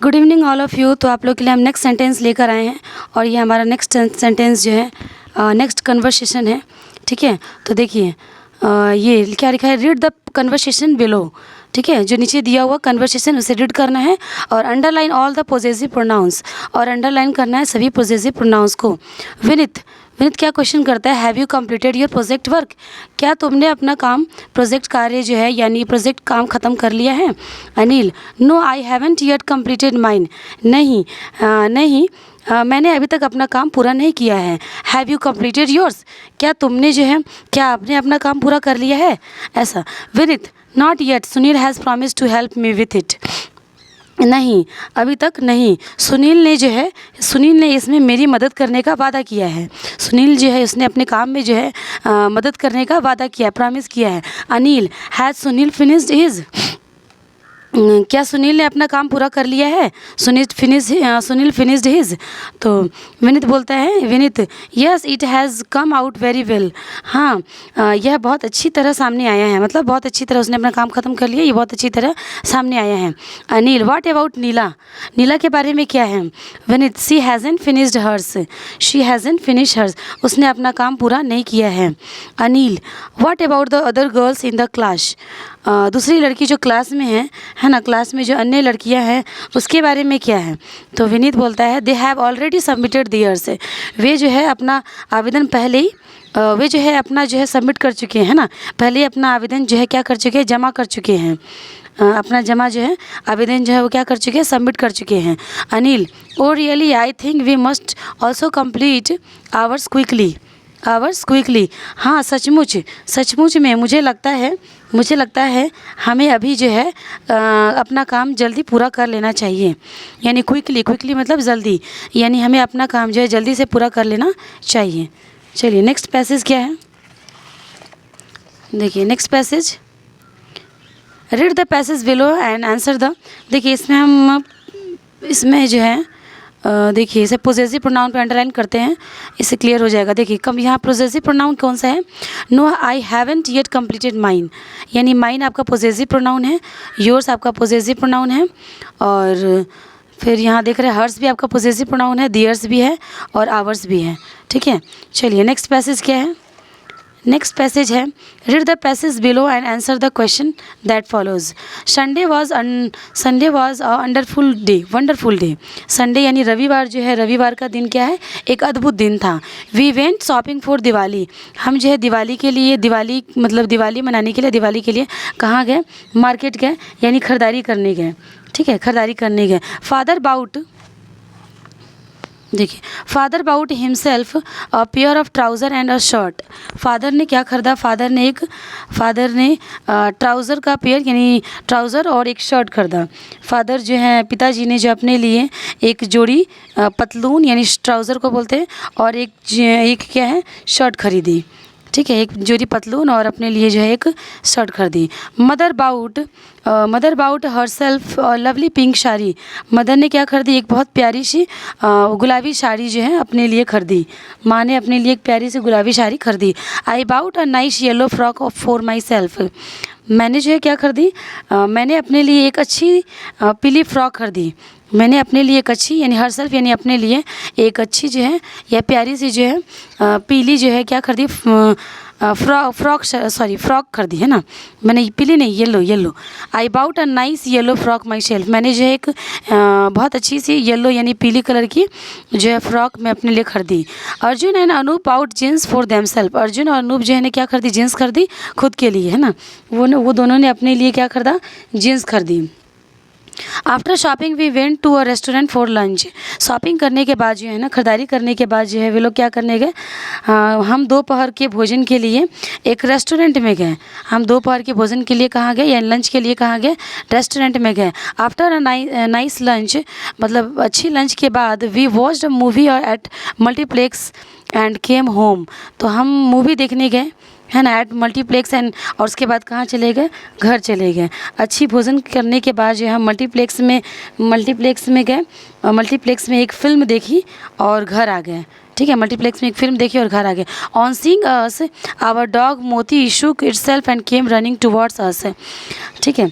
Good evening all of you. तो आप लोग के लिए हम नेक्स्ट सेंटेंस लेकर आए हैं और ये हमारा नेक्स्ट सेंटेंस जो है नेक्स्ट कन्वर्सेशन है। ठीक है, तो देखिए ये क्या लिखा है, रीड द कन्वर्सेशन बिलो। ठीक है, जो नीचे दिया हुआ कन्वर्सेशन उसे रीड करना है और underline all the possessive pronouns, और अंडरलाइन करना है सभी पॉजेसिव प्रोनाउंस को। विनीत क्या क्वेश्चन करता है, have you completed your project work, क्या तुमने अपना काम प्रोजेक्ट कार्य जो है यानी प्रोजेक्ट काम ख़त्म कर लिया है। Anil, no I haven't yet completed mine, नहीं मैंने अभी तक अपना काम पूरा नहीं किया है। हैव यू कंप्लीटेड योर्स, क्या तुमने जो है क्या आपने अपना काम पूरा कर लिया है, ऐसा। Vineet, not yet, Sunil has promise to help me with it, नहीं अभी तक नहीं, सुनील ने इसमें मेरी मदद करने का वादा किया है। सुनील जो है उसने अपने काम में जो है मदद करने का वादा किया, प्रॉमिस किया है। Anil, has Sunil finished his, क्या सुनील ने अपना काम पूरा कर लिया है। Sunil finished his. तो विनीत बोलता है, Vineet, yes it has come out very well, हाँ यह बहुत अच्छी तरह सामने आया है, मतलब बहुत अच्छी तरह उसने अपना काम ख़त्म कर लिया, ये बहुत अच्छी तरह सामने आया है। अनिल, व्हाट अबाउट नीला, नीला के बारे में क्या है। विनीत, शी हैज़न्ट फिनिश्ड हर्स, उसने अपना काम पूरा नहीं किया है। Anil, what about the other girls in the class, दूसरी लड़की जो क्लास में है ना, क्लास में जो अन्य लड़कियां हैं उसके बारे में क्या है। तो विनीत बोलता है, they have already submitted theirs, वे जो है अपना आवेदन पहले ही वे जो है अपना जो है सबमिट कर चुके हैं ना, पहले ही अपना आवेदन जो है क्या कर चुके हैं, जमा कर चुके हैं, अपना जमा जो है आवेदन जो है वो क्या कर चुके हैं, सबमिट कर चुके हैं। Anil, oh really, I think we must also complete ours quickly, हाँ सचमुच में मुझे लगता है हमें अभी जो है अपना काम जल्दी पूरा कर लेना चाहिए, यानी क्विकली मतलब जल्दी, यानी हमें अपना काम जो है जल्दी से पूरा कर लेना चाहिए। चलिए नेक्स्ट पैसेज क्या है, देखिए next passage, read the passage below and answer the. देखिए इसमें जो है देखिए इसे पोजेसिव प्रोनाउन पे अंडरलाइन करते हैं, इससे क्लियर हो जाएगा। देखिए कम यहाँ पोजेसिव प्रोनाउन कौन सा है, no I haven't yet completed mine, यानी माइन आपका पोजेसिव प्रोनाउन है, योर्स आपका पोजेसिव प्रोनाउन है, और फिर यहाँ देख रहे हैं हर्स भी आपका पोजेसिव प्रोनाउन है, दियर्स भी है और आवर्स भी है। ठीक है, चलिए नेक्स्ट पैसेज क्या है, नेक्स्ट पैसेज है, read the passage below and answer the question that follows. Sunday was a wonderful day, Sunday यानी रविवार जो है, रविवार का दिन क्या है, एक अद्भुत दिन था। We went shopping for Diwali, हम जो है दिवाली मनाने के लिए कहाँ गए, मार्केट गए, यानी खरीदारी करने गए। ठीक है, खरीदारी करने गए। Father bought himself a pair of trouser and a shirt, father ने क्या खरीदा, फादर ने ट्राउज़र का पेयर यानी ट्राउज़र और एक शर्ट खरीदा। फादर जो है पिताजी ने जो अपने लिए एक जोड़ी पतलून यानी ट्राउज़र को बोलते हैं, और एक क्या है, शर्ट खरीदी। ठीक है, एक जोड़ी पतलून और अपने लिए जो है एक शर्ट खरीदी। Mother bought herself lovely pink sari, mother ने क्या खरीदी, एक बहुत प्यारी सी गुलाबी साड़ी जो है अपने लिए खरीदी, माँ ने अपने लिए एक प्यारी सी गुलाबी साड़ी खरीदी। I bought a nice yellow frock for myself, मैंने जो है क्या खरीदी, मैंने अपने लिए एक अच्छी पीली फ्रॉक खरीदी, मैंने अपने लिए एक अच्छी यानी हर सेल्फ यानी अपने लिए एक अच्छी जो है या प्यारी सी जो है पीली जो है क्या खरीदी, फ्रॉक खरीदी है ना, मैंने पीली नहीं yellow. I bought a nice yellow frock myself, मैंने जो है एक बहुत अच्छी सी येलो यानी पीली कलर की जो है फ्रॉक मैं अपने लिए खरीदी। Arjun and Anoop bought jeans for themselves, Arjun और अनूप जो है ने क्या खरीदी, जीन्स खरीदी खुद के लिए है ना, वो दोनों ने अपने लिए क्या खरीदा, जीन्स खरीदी। After shopping we went to a restaurant for lunch, shopping करने के बाद जो है ना, खरीदारी करने के बाद जो है वे लोग क्या करने गए, हम दोपहर के भोजन के लिए एक रेस्टोरेंट में गए। हम दोपहर के भोजन के लिए कहाँ गए, या लंच के लिए कहाँ गए, रेस्टोरेंट में गए। आफ्टर अ नाइस लंच मतलब अच्छी लंच के बाद we watched a movie at multiplex and came home, तो हम मूवी देखने गए है ना एट मल्टीप्लेक्स एंड, और उसके बाद कहाँ चले गए, घर चले गए। अच्छी भोजन करने के बाद जो है हम मल्टीप्लेक्स में गए, मल्टीप्लेक्स में एक फ़िल्म देखी और घर आ गए। ठीक है, मल्टीप्लेक्स में एक फिल्म देखी और घर आ गए। On seeing us our dog Moti shook itself and came running towards us. ठीक है,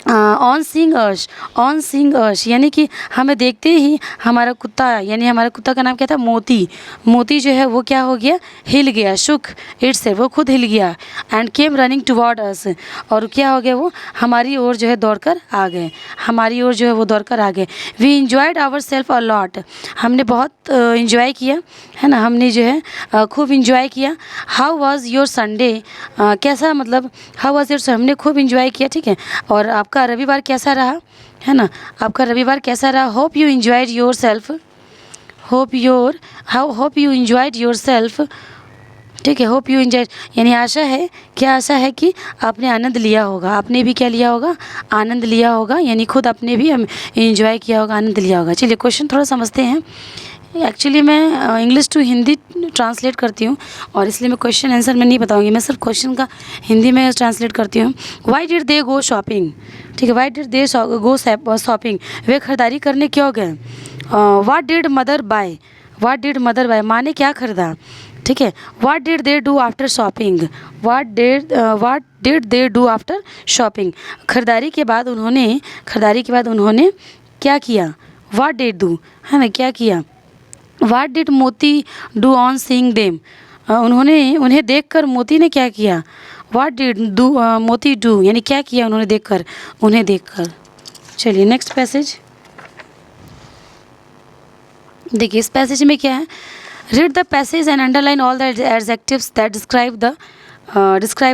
ऑन सीइंग अश यानी कि हमें देखते ही हमारा कुत्ता, यानी हमारे कुत्ता का नाम क्या था, मोती। मोती जो है वो क्या हो गया, हिल गया, शुक इट्स से, वो खुद हिल गया। एंड केम रनिंग टुवर्ड अस, और क्या हो गया, वो हमारी ओर जो है दौड़कर आ गए, हमारी ओर जो है वो दौड़कर आ गए। We enjoyed ourself a lot, हमने बहुत इंजॉय किया, है ना, हमने जो है खूब इंजॉय किया। हाउ वाज योर संडे, कैसा, मतलब हाउ वाज योर, हमने खूब इंजॉय किया, ठीक है। और आपका रविवार कैसा रहा, है ना, आपका रविवार कैसा रहा। Hope you enjoyed your self, hope you enjoyed your self, ठीक है। होप यू इंजॉय यानी आशा है, क्या आशा है कि आपने आनंद लिया होगा, आपने भी क्या लिया होगा, आनंद लिया होगा, यानी खुद आपने भी इंजॉय किया होगा, आनंद लिया होगा। चलिए क्वेश्चन थोड़ा समझते हैं। एक्चुअली मैं इंग्लिश टू हिंदी ट्रांसलेट करती हूँ, और इसलिए मैं क्वेश्चन आंसर में नहीं बताऊँगी, मैं सिर्फ क्वेश्चन का हिंदी में ट्रांसलेट करती हूँ। Why did they go shopping, ठीक है, why did they go shopping, वे खरीदारी करने क्यों गए। What did mother buy, what did mother buy, माँ ने क्या खरीदा, ठीक है। What did they do after shopping, what did they do after shopping, खरीदारी के बाद उन्होंने क्या किया। वाट डिड डू, है ना, क्या किया। वाट डिड मोती डू ऑन सीइंग देम, उन्हें देखकर मोती ने क्या किया। वाट डिड डू मोती डू, यानी क्या किया उन्हें देखकर। चलिए नेक्स्ट पैसेज देखिए, इस पैसेज में क्या है। Read the passage and underline all the adjectives that describe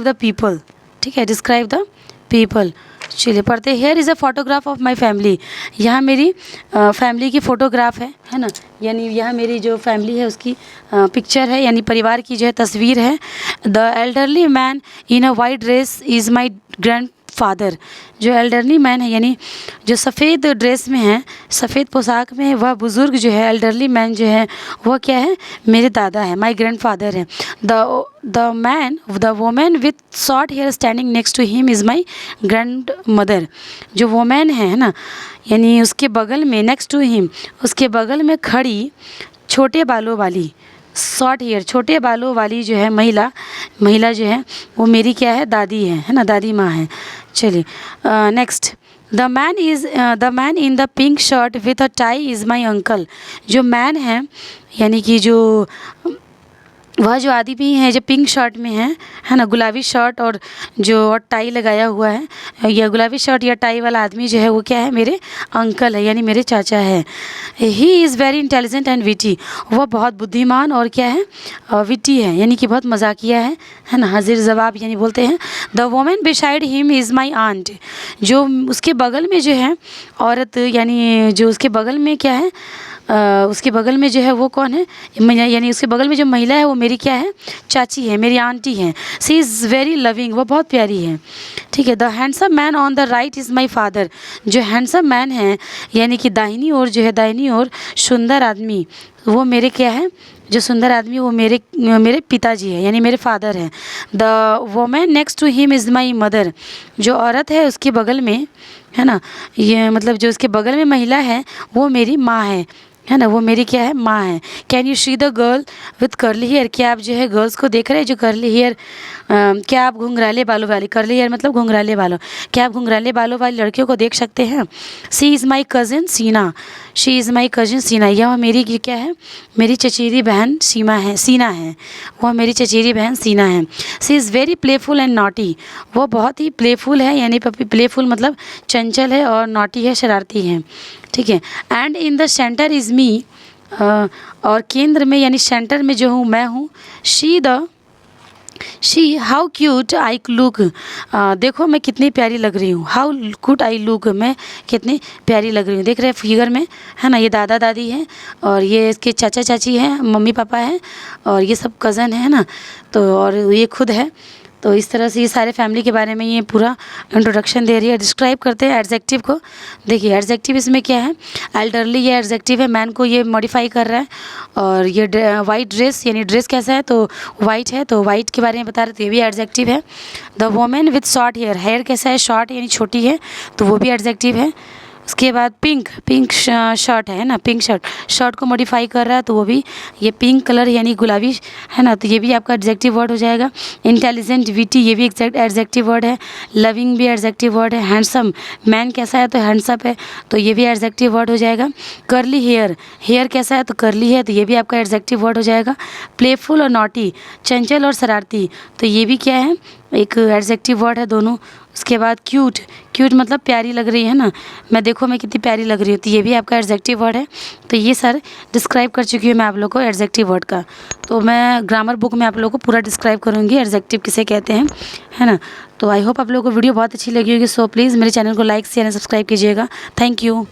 the people, ठीक है, डिस्क्राइब द पीपल। चलिए पढ़ते हैं। Here is a photograph of my family, यहाँ मेरी फैमिली की फ़ोटोग्राफ है ना, यानी यहाँ मेरी जो फैमिली है उसकी पिक्चर है, यानी परिवार की जो है तस्वीर है। The elderly man in a white dress is my grand father, जो एल्डरली मैन है, यानी जो सफ़ेद ड्रेस में है, सफ़ेद पोशाक में है, वह बुज़ुर्ग जो है, एल्डरली मैन जो है वह क्या है, मेरे दादा है, माई ग्रैंड फादर है। The woman with short hair standing next to him is my grandmother, जो वोमैन है ना, यानी उसके बगल में, नेक्स्ट टू हिम, उसके बगल में खड़ी छोटे बालों वाली, शॉर्ट हेयर, छोटे बालों वाली जो है महिला जो है वो मेरी क्या है, दादी है ना, दादी माँ है। चलिए next. The man in the pink shirt with a tie is my uncle, जो मैन है, यानी कि वह जो आदमी है जो पिंक शर्ट में है ना, गुलाबी शर्ट और टाई लगाया हुआ है, या गुलाबी शर्ट या टाई वाला आदमी जो है वो क्या है, मेरे अंकल है, यानी मेरे चाचा है। He is very intelligent and witty, वह बहुत बुद्धिमान और क्या है, विटी है, यानी कि बहुत मजाकिया है ना, हाजिर जवाब यानी बोलते हैं। The woman beside him is my aunt, जो उसके बगल में जो है औरत, यानी जो उसके बगल में क्या है, उसके बगल में जो है वो कौन है, यानी उसके बगल में जो महिला है वो मेरी क्या है, चाची है, मेरी आंटी है। सी इज़ वेरी लविंग, वो बहुत प्यारी है, ठीक है। The handsome man on the right is my father, जो हैंडसम मैन है, यानी कि दाहिनी ओर जो है, दाहिनी ओर सुंदर आदमी, वो मेरे क्या है, जो सुंदर आदमी वो मेरे पिताजी है, यानी मेरे फादर है। The woman next to him is my mother, जो औरत है उसके बगल में, है ना, ये मतलब जो उसके बगल में महिला है वो मेरी माँ है ना, वो मेरी क्या है, माँ है। Can you see the girl with curly hair, क्या आप जो है गर्ल्स को देख रहे हैं जो कर्ली हेयर, क्या आप घुंघराले बालों वाली, कर्ली हेयर मतलब घुंघराले बालों, क्या आप घुंघराले बालों वाली लड़कियों को देख सकते हैं। सी इज़ माई कज़िन सीना, शी इज़ माई कज़िन सीना, यह मेरी क्या है, मेरी चचेरी बहन सीना है, वह मेरी चचेरी बहन सीना है। She is very playful and naughty, वो बहुत ही प्लेफुल है, यानी प्लेफुल मतलब चंचल है, और नॉटी है, शरारती है, ठीक है। And in the centre is me, और केंद्र में यानी सेंटर में जो हूँ मैं हूँ। She how cute I look, देखो मैं कितनी प्यारी लग रही हूँ। हाउ क्यूट आई लुक, मैं कितनी प्यारी लग रही हूँ। देख रहे हैं फिगर में, है ना, ये दादा दादी हैं, और ये इसके चाचा चाची हैं, मम्मी पापा हैं, और ये सब कज़न है ना, तो और ये खुद है। तो इस तरह से ये सारे फैमिली के बारे में ये पूरा इंट्रोडक्शन दे रही है। डिस्क्राइब करते हैं एडजेक्टिव को। देखिए एडजेक्टिव इसमें क्या है, एल्डरली ये एडजेक्टिव है, मैन को ये मॉडिफाई कर रहा है, और ये वाइट ड्रेस, यानी ड्रेस कैसा है तो वाइट है, तो वाइट के बारे में बता रहे थे, ये भी एडजेक्टिव है। The woman with short hair, hair कैसा है, शॉर्ट यानी छोटी है, तो वो भी एडजेक्टिव है। उसके बाद पिंक शर्ट है ना, पिंक शर्ट को मॉडिफाई कर रहा है, तो वो भी ये पिंक कलर यानी गुलाबी है ना, तो ये भी आपका एडजेक्टिव वर्ड हो जाएगा। इंटेलिजेंट, विटी, ये भी एडजेक्टिव वर्ड है। लविंग भी एडजेक्टिव वर्ड है। हैंडसम, मैन कैसा है तो हैंडसम है, तो ये भी एडजेक्टिव वर्ड हो जाएगा। कर्ली हेयर कैसा है तो कर्ली है, तो ये भी आपका एडजेक्टिव वर्ड हो जाएगा। प्लेफुल और नॉटी, चंचल और शरारती, तो ये भी क्या है, एक एडजेक्टिव वर्ड है दोनों। उसके बाद क्यूट मतलब प्यारी लग रही है ना, मैं कितनी प्यारी लग रही हूँ, तो ये भी आपका एडजेक्टिव वर्ड है। तो ये सर डिस्क्राइब कर चुकी हूँ मैं आप लोग को एडजेक्टिव वर्ड का। तो मैं ग्रामर बुक में आप लोगों को पूरा डिस्क्राइब करूँगी एडजेक्टिव किसे कहते हैं, है ना। तो आई होप आप लोगों को वीडियो बहुत अच्छी लगी होगी। सो प्लीज़ मेरे चैनल को लाइक शेयर एंड सब्सक्राइब कीजिएगा। Thank you.